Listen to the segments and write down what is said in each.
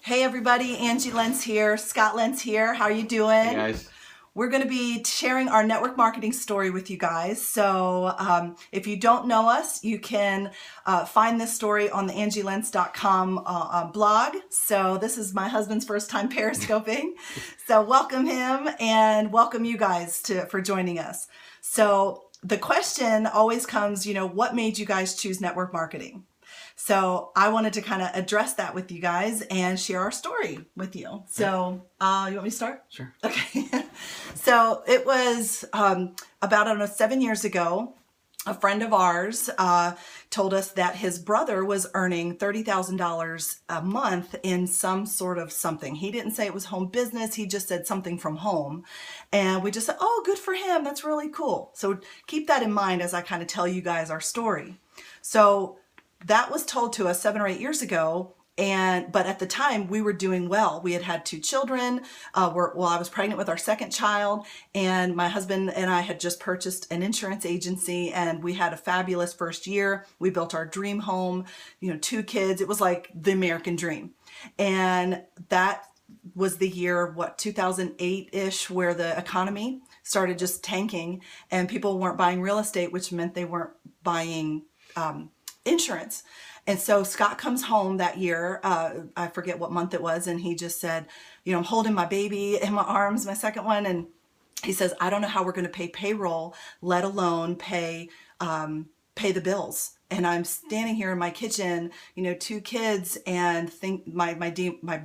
Hey everybody, Angie Lenz here, Scott Lenz here. How are you doing? Hey guys. We're going to be sharing our network marketing story with you guys. So if you don't know us, you can find this story on the angielenz.com blog. So this is my husband's first time periscoping. So welcome him and welcome you guys for joining us. So the question always comes, what made you guys choose network marketing? So I wanted to kind of address that with you guys and share our story with you. So you want me to start? Sure. Okay. So it was about, 7 years ago, a friend of ours told us that his brother was earning $30,000 a month in some sort of something. He didn't say it was home business. He just said something from home. And we just said, oh, good for him. That's really cool. So keep that in mind as I kind of tell you guys our story. So that was told to us 7 or 8 years ago. But at the time we were doing well. We had 2 children. I was pregnant with our second child, and my husband and I had just purchased an insurance agency, and we had a fabulous first year. We built our dream home, 2 kids. It was like the American dream. And that was the year, 2008-ish, where the economy started just tanking and people weren't buying real estate, which meant they weren't buying insurance. And so Scott comes home that year, I forget what month it was, and he just said, I'm holding my baby in my arms, my second one, and he says, I don't know how we're going to pay payroll, let alone pay the bills. And I'm standing here in my kitchen, 2 kids, and think my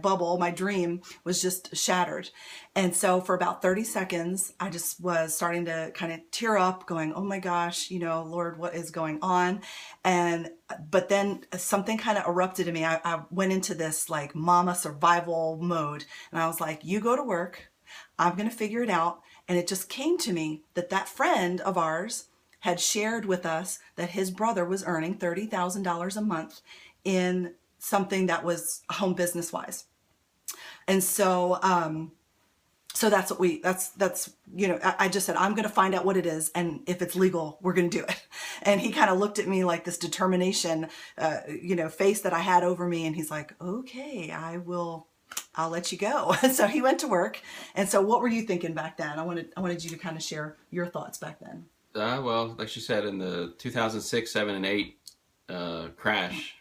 bubble, my dream was just shattered. And so for about 30 seconds, I just was starting to kind of tear up, going, oh my gosh, Lord, what is going on? But then something kind of erupted in me. I went into this like mama survival mode, and I was like, you go to work, I'm going to figure it out. And it just came to me that friend of ours had shared with us that his brother was earning $30,000 a month in something that was home business wise. And so, that's I just said, I'm going to find out what it is. And if it's legal, we're going to do it. And he kind of looked at me like this determination, face that I had over me. And he's like, okay, I'll let you go. So he went to work. And so what were you thinking back then? I wanted you to kind of share your thoughts back then. Well, like she said, in the 2006, 7, and 8 crash,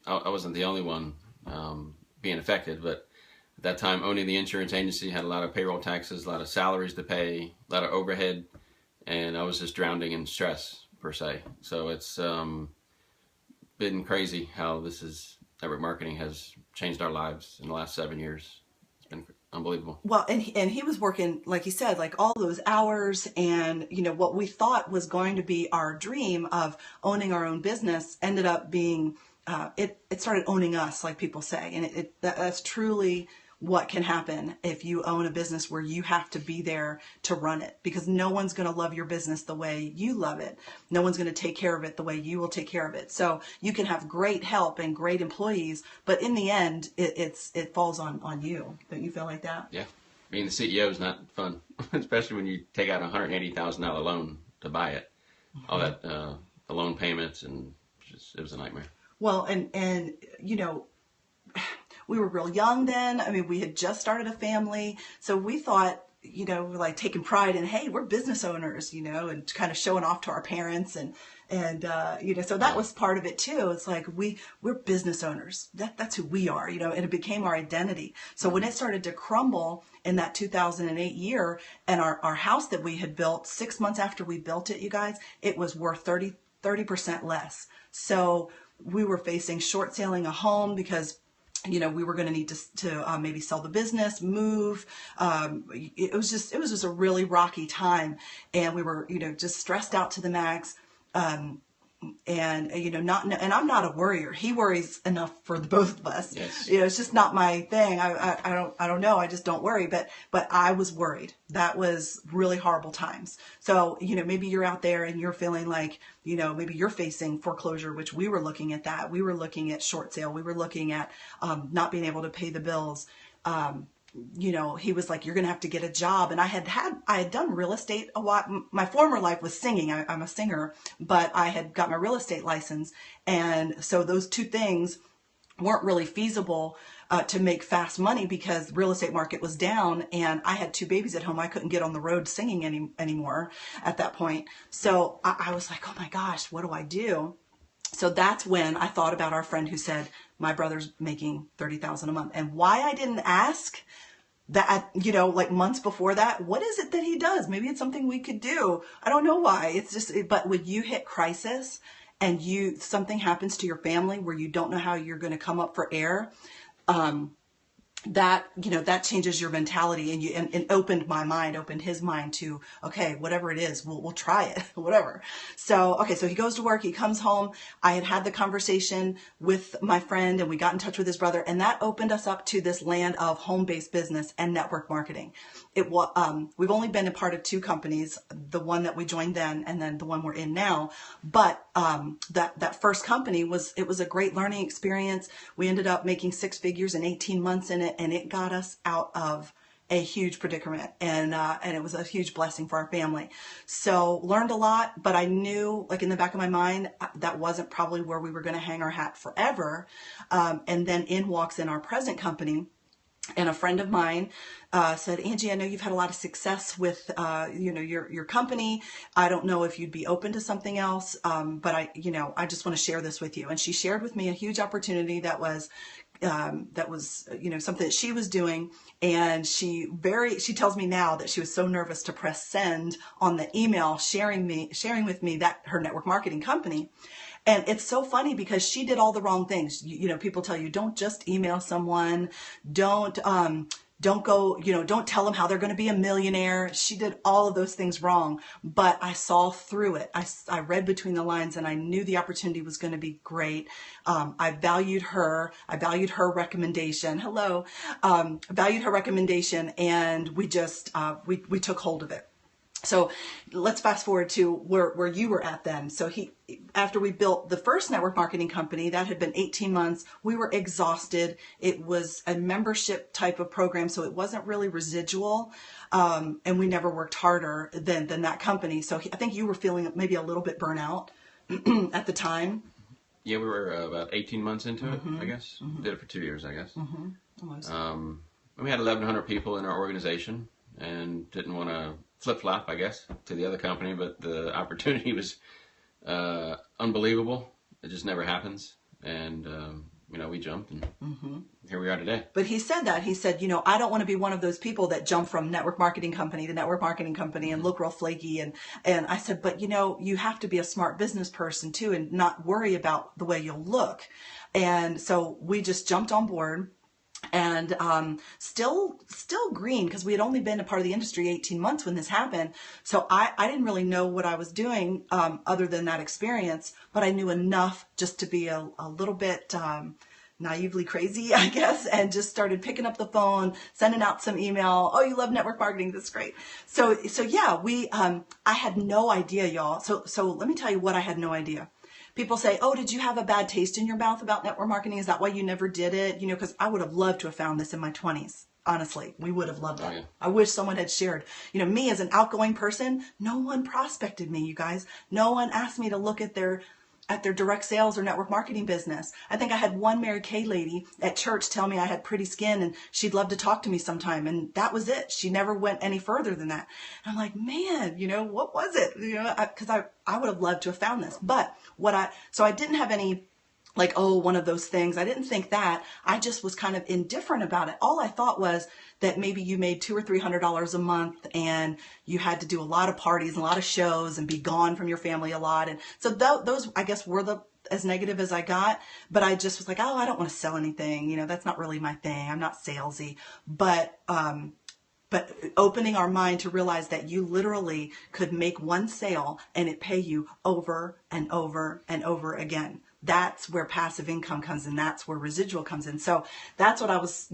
I wasn't the only one being affected, but at that time, owning the insurance agency had a lot of payroll taxes, a lot of salaries to pay, a lot of overhead, and I was just drowning in stress, per se. So it's been crazy how network marketing has changed our lives in the last 7 years. It's been unbelievable. Well, and he was working, like he said, like all those hours, and what we thought was going to be our dream of owning our own business ended up being it started owning us, like people say, and that's truly what can happen if you own a business where you have to be there to run it, because no one's going to love your business the way you love it. No one's going to take care of it the way you will take care of it. So you can have great help and great employees, but in the end, it falls on you. Don't you feel like that? Yeah. Being the CEO is not fun, especially when you take out a $180,000 loan to buy it. All that, the loan payments, and it was a nightmare. Well, and we were real young then. I mean, we had just started a family. So we thought, like taking pride in, hey, we're business owners, and kind of showing off to our parents. And so that was part of it too. It's like, we're business owners. That's who we are, and it became our identity. So when it started to crumble in that 2008 year, and our house that we had built 6 months after we built it, you guys, it was worth 30% less. So we were facing short selling a home because we were going to need to maybe sell the business, move. It was just a really rocky time, and we were just stressed out to the max. And I'm not a worrier. He worries enough for the both of us. Yes. It's just not my thing. I don't know. I just don't worry. But I was worried. That was really horrible times. So maybe you're out there and you're feeling like maybe you're facing foreclosure, which we were looking at that. We were looking at short sale. We were looking at not being able to pay the bills. He was like, you're going to have to get a job. And I had done real estate a lot. My former life was singing. I'm a singer, but I had got my real estate license. And so those two things weren't really feasible to make fast money because the real estate market was down and I had 2 babies at home. I couldn't get on the road singing anymore at that point. So I was like, oh my gosh, what do I do? So that's when I thought about our friend who said, my brother's making $30,000 a month. And why I didn't ask that, like months before that, what is it that he does? Maybe it's something we could do. I don't know why. It's just, but when you hit crisis and something happens to your family where you don't know how you're going to come up for air, that changes your mentality and opened my mind, opened his mind to, okay, whatever it is, we'll try it, whatever. So, okay, so he goes to work, he comes home. I had the conversation with my friend and we got in touch with his brother, and that opened us up to this land of home-based business and network marketing. We've only been a part of 2 companies, the one that we joined then and then the one we're in now. But that first company was a great learning experience. We ended up making 6 figures in 18 months in it, and it got us out of a huge predicament, and it was a huge blessing for our family. So learned a lot, but I knew, like in the back of my mind, that wasn't probably where we were going to hang our hat forever. And then in walks in our present company. And a friend of mine said, Angie, I know you've had a lot of success with, your company. I don't know if you'd be open to something else, but I just want to share this with you. And she shared with me a huge opportunity that was something that she was doing. And she tells me now that she was so nervous to press send on the email sharing with me that her network marketing company. And it's so funny because she did all the wrong things. People tell you, don't just email someone. Don't go, don't tell them how they're going to be a millionaire. She did all of those things wrong, but I saw through it. I read between the lines and I knew the opportunity was going to be great. I valued her. I valued her recommendation. Valued her recommendation, and we just, we took hold of it. So let's fast forward to where you were at then. So after we built the first network marketing company, that had been 18 months, we were exhausted. It was a membership type of program, so it wasn't really residual. And we never worked harder than that company. So I think you were feeling maybe a little bit burnout at the time. Yeah, we were about 18 months into it, I guess. Did it for 2 years, I guess. We had 1,100 people in our organization and didn't want to flip-flop, I guess, to the other company, but the opportunity was unbelievable. It just never happens. And, we jumped, and here we are today. But he said that. He said, I don't want to be one of those people that jump from network marketing company to network marketing company and look real flaky. And I said, but, you have to be a smart business person, too, and not worry about the way you'll look. And so we just jumped on board. And still green, because we had only been a part of the industry 18 months when this happened. So I didn't really know what I was doing other than that experience, but I knew enough just to be a little bit naively crazy, I guess, and just started picking up the phone, sending out some email. Oh, you love network marketing. That's great. So yeah, I had no idea, y'all. So let me tell you what I had no idea. People say, oh, did you have a bad taste in your mouth about network marketing? Is that why you never did it? Because I would have loved to have found this in my 20s. Honestly, we would have loved that. Oh, yeah. I wish someone had shared. Me as an outgoing person, no one prospected me, you guys. No one asked me to look at their direct sales or network marketing business. I think I had one Mary Kay lady at church tell me I had pretty skin and she'd love to talk to me sometime. And that was it. She never went any further than that. And I'm like, man, what was it? Because I would have loved to have found this. But so I didn't have any like, oh, one of those things. I didn't think that. I just was kind of indifferent about it. All I thought was that maybe you made $200 or $300 a month and you had to do a lot of parties and a lot of shows and be gone from your family a lot. And so those, I guess, were as negative as I got. But I just was like, oh, I don't want to sell anything. That's not really my thing. I'm not salesy. But opening our mind to realize that you literally could make one sale and it pay you over and over and over again. That's where passive income comes in. That's where residual comes in. So that's what I was,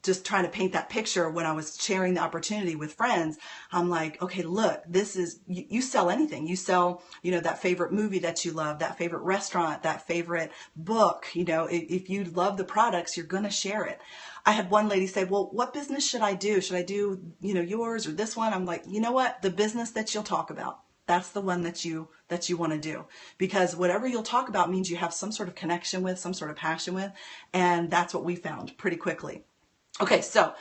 just trying to paint that picture when I was sharing the opportunity with friends. I'm like, okay, look, this is, you sell anything. You sell, that favorite movie that you love, that favorite restaurant, that favorite book. If you love the products, you're going to share it. I had one lady say, well, what business should I do? Should I do, yours or this one? I'm like, you know what? The business that you'll talk about. that's the one that you want to do, because whatever you'll talk about means you have some sort of connection with, some sort of passion with, and that's what we found pretty quickly. Okay, so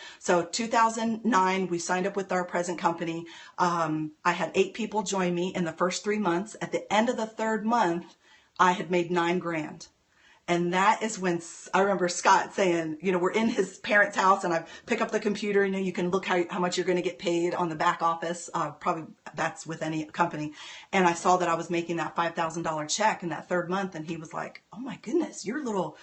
2009, we signed up with our present company. I had 8 people join me in the first 3 months. At the end of the 3rd month, I had made $9,000. And that is when I remember Scott saying, we're in his parents' house, and I pick up the computer, you can look how much you're going to get paid on the back office. Probably that's with any company. And I saw that I was making that $5,000 check in that 3rd month. And he was like, oh my goodness, your little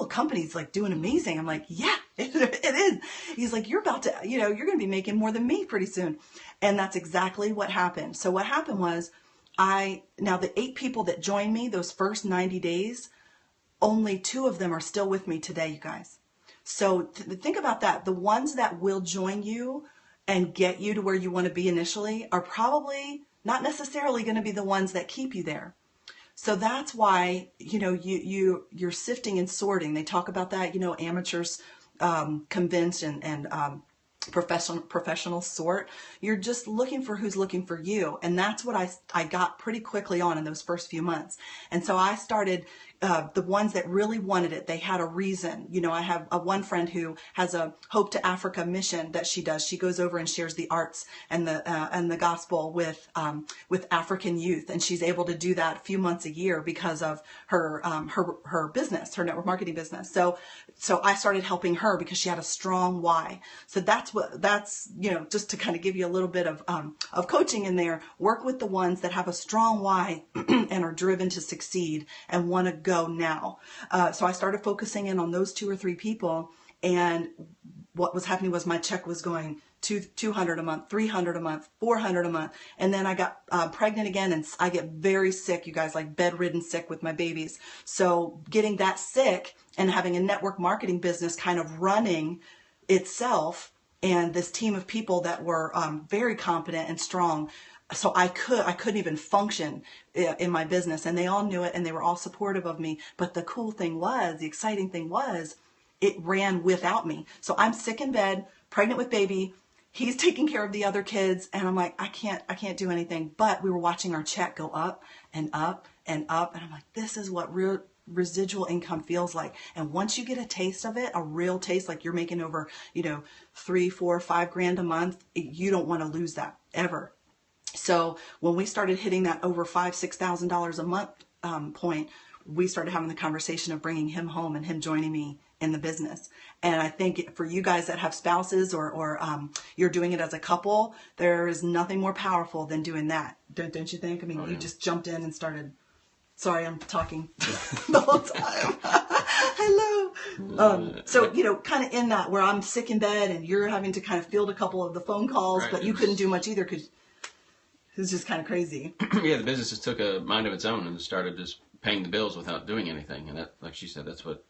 company's like doing amazing. I'm like, yeah, it is. He's like, you're about to, you're going to be making more than me pretty soon. And that's exactly what happened. So what happened was now the 8 people that joined me those first 90 days, only 2 of them are still with me today, you guys. So think about that. The ones that will join you and get you to where you want to be initially are probably not necessarily going to be the ones that keep you there. So that's why, you're sifting and sorting. They talk about that, amateurs convince and professional sort. You're just looking for who's looking for you. And that's what I got pretty quickly on in those first few months. And so I started, the ones that really wanted it, they had a reason. I have one friend who has a Hope to Africa mission that she does. She goes over and shares the arts and the gospel with African youth. And she's able to do that a few months a year because of her business, her network marketing business. So I started helping her because she had a strong why. So that's just to kind of give you a little bit of coaching in there. Work with the ones that have a strong why and are driven to succeed and want to go now. So I started focusing in on those 2 or 3 people, and what was happening was my check was going to $200 a month, $300 a month, $400 a month. And then I got pregnant again, and I get very sick, you guys, like bedridden sick with my babies. So getting that sick and having a network marketing business kind of running itself, and this team of people that were very competent and strong. So I couldn't even function in my business, and they all knew it, and they were all supportive of me. But the exciting thing was, it ran without me. So I'm sick in bed, pregnant with baby. He's taking care of the other kids, and I'm like, I can't do anything. But we were watching our check go up and up and up, and I'm like, this is what real residual income feels like. And once you get a taste of it, a real taste, like you're making over, $3, $4, $5 a month, you don't want to lose that ever. So when we started hitting that over $5,000, $6,000 a month point, we started having the conversation of bringing him home and him joining me in the business. And I think for you guys that have spouses or you're doing it as a couple, there is nothing more powerful than doing that. Don't you think? I mean, you just jumped in and started. Sorry, I'm talking the whole time. Hello. So, kind of in that where I'm sick in bed and you're having to kind of field a couple of the phone calls, right, but you couldn't do much either because it's just kind of crazy. Yeah, the business just took a mind of its own and started just paying the bills without doing anything. And that, like she said, that's what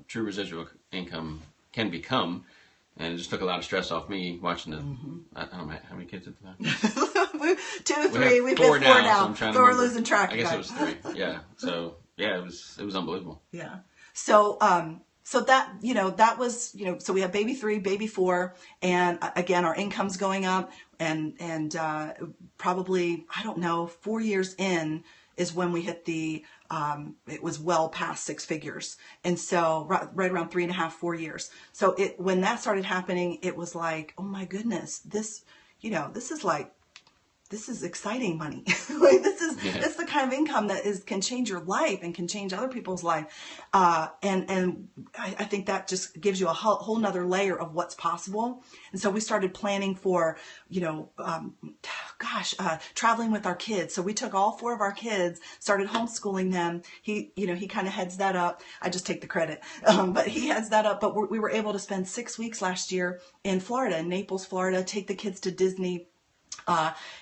true residual income can become. And it just took a lot of stress off me watching the, I don't know how many kids at the time. 2, 3, we've been 4 now. So we're losing track. I guess it was 3. Yeah. So yeah, it was unbelievable. Yeah. So that, that was, so we have baby 3, baby 4, and again, our income's going up, and probably, I don't know, 4 years in is when we hit it was well past 6 figures. And so right around 3.5, 4 years. So when that started happening, it was like, oh my goodness, this is exciting money. Like it's the kind of income that can change your life and can change other people's life. And I think that just gives you a whole nother layer of what's possible. And so we started planning for, traveling with our kids. So we took all 4 of our kids, started homeschooling them. He kind of heads that up. I just take the credit. But he heads that up. But we were able to spend 6 weeks last year in Florida, in Naples, Florida, take the kids to Disney.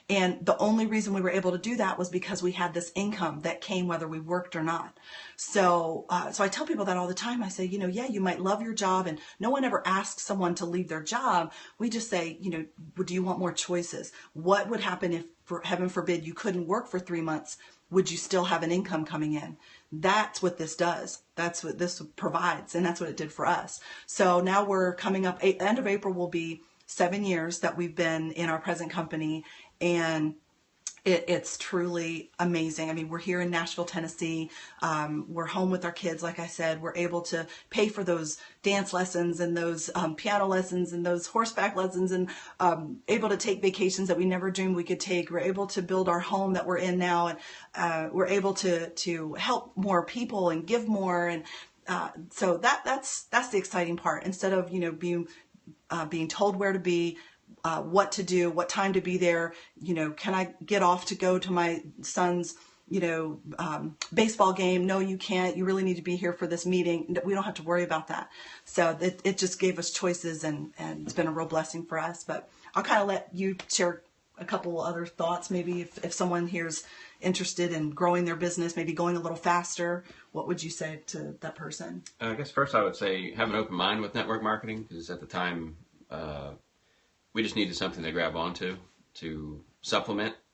And the only reason we were able to do that was because we had this income that came whether we worked or not. So I tell people that all the time. I say, you might love your job, and no one ever asks someone to leave their job. We just say, do you want more choices? What would happen if, for heaven forbid, you couldn't work for 3 months? Would you still have an income coming in? That's what this does. That's what this provides. And that's what it did for us. So now we're coming up, end of April will be 7 years that we've been in our present company, and It's truly amazing. I mean, we're here in Nashville, Tennessee. We're home with our kids. Like I said, we're able to pay for those dance lessons and those piano lessons and those horseback lessons, and able to take vacations that we never dreamed we could take. We're able to build our home that we're in now, and we're able to help more people and give more. And so that's the exciting part. Instead of being told where to be, what to do, what time to be there, can I get off to go to my son's, baseball game? No, you can't. You really need to be here for this meeting. We don't have to worry about that. So it just gave us choices, and it's been a real blessing for us. But I'll kind of let you share a couple other thoughts. Maybe if someone here's interested in growing their business, maybe going a little faster, what would you say to that person? I guess first I would say have an open mind with network marketing, because at the time we just needed something to grab onto to supplement